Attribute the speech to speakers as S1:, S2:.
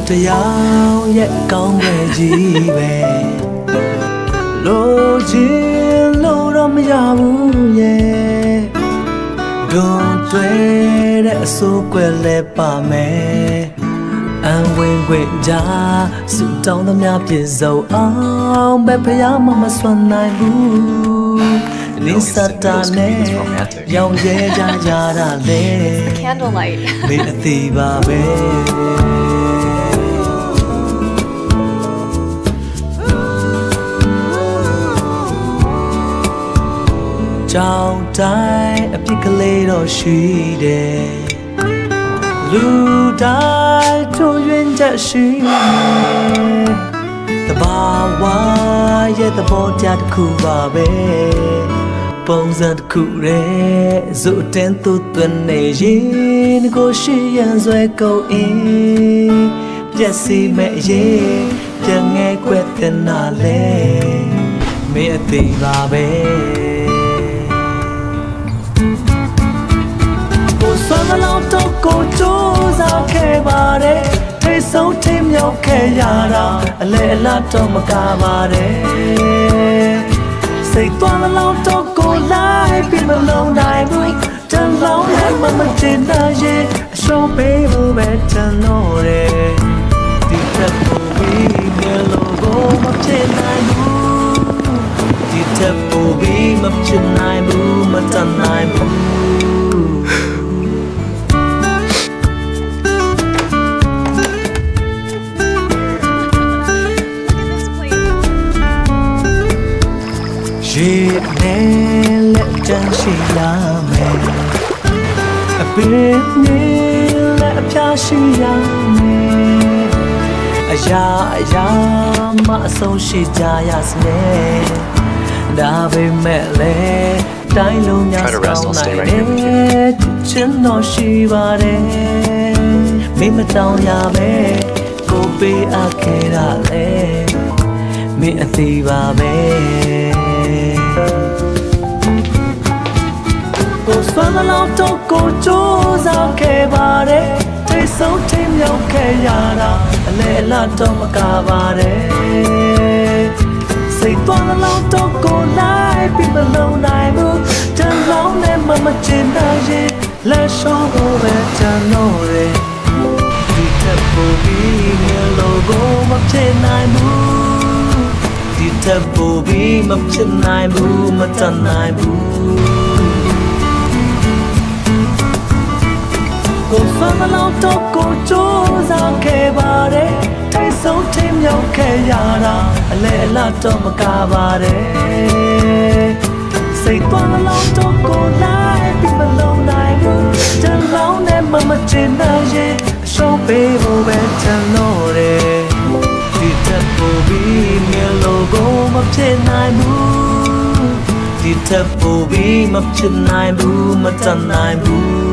S1: တရားရဲ့ကောင်းပဲကြီးပဲလို့ချင်လို့တော့မရဘူးရဲ့ဒွန်တွဲတဲ့အစိုးကွယ်လဲပါမယ်အံဝင်ခွင့်ကြစုတောင်းသမျှပြည့်စုံအောင်ပဲဖယားမစွမ်းနိုင်ဘူးနေစတာနဲ့ရောင်ရဲကြကြတာလေ
S2: Candlelight
S1: မင်းအသေးပါပဲကြောင်တိုင်းအပြစ်ကလေးတော့ရှိတယ်လူတိုင်းထုံရွင်ချက်ရှိတယ်တဘာဝရဲ့သဘောတရားတစ်ခုပါပဲပုံစံတစ်ခုရဲ့ဇို့တင်သူသွင်းနေရင်ကိုရှိရန်ဆွဲကုန်အင်းပြက်စီမဲ့ရဲ့ပြန်ငယ်ခွဲတဲ့နာလေမင်းအသေးပါပဲဆွမ်းမလောက်တော့ကိုကြိုးစားခဲ့ပါတယ်ထိတ်ဆုံးထိမြောက်ခဲ့ရတာအလဲအလတ်တော့မကားပါတယ်စိတ်သွားမလောက်တော့ကိုလိုက်ပြီးမလုံးနိုင်ဘူးတန်လောင်းနဲ့မချင်နိုင်ရဲ့အရှုံးပေးဖို့ပဲတန်တော့တယ်ဒီတက်ဖို့ပြီးငယ်လို့ကိုမချင်နိုင်ဘူးဒီတက်ဖို့ပြီးမချင်နိုင်ဘူးမတန်နိုင်ဘူးရေနဲ့လက်တန်းရှိလာမယ်အပင်နဲ့လက်အပြားရှိရမယ်အရာမအဆုံးရှိကြရစမယ်ဒါပေမဲ့လေတိုင်းလုံးများဆောင်နိုင်တယ်ချင်တော့ရှိပါတယ်မိမတောင်းရမယ်ကိုပေးအပ်ခဲ့တာလေမင်းအသေးပါပဲကိုဆွမ်းမလောက်တော့ကိုကြိုးစားခဲ့ပါတယ်ထိတ်ဆုံးထိမြောက်ခဲ့ရတာအလဲအလတ်တော့မကားပါတယ်စိတ်သွားမလောက်တော့ကိုလိုက်ပြီးမလုံးနိုင်ဘူးတန်လောင်းနဲ့မချင်နိုင်ရင်လက်ရှော့ဖို့ပဲတန်လို့တယ်ဒီတက်ဖို့ပြီးငယ်လို့ကိုမဖြစ်နိုင်ဘူးဒီတက်ဖို့ပြီးမဖြစ်နိုင်ဘူးမတန်နိုင်ဘူးကိုဆွမ်းမလောက်တော့ကိုကြိုးစားခဲ့ပါတယ်ထိတ်ဆုံးထိမြောက်ခဲ့ရတာအလဲအလတ်တော့မကားပါတယ်စိတ်သွားမလောက်တော့ကိုလိုက်ပြီးမလုံးနိုင်ဘူးတန်လောင်းနဲ့မချင်နိုင်ရဲ့အရှုံးပေးဖို့ပဲတန်လို့တယ်ဒီတက်ဖို့ပြီးငယ်လို့ကိုမဖြစ်နိုင်ဘူးဒီတက်ဖို့ပြီးမဖြစ်နိုင်ဘူးမတန်နိုင်ဘူး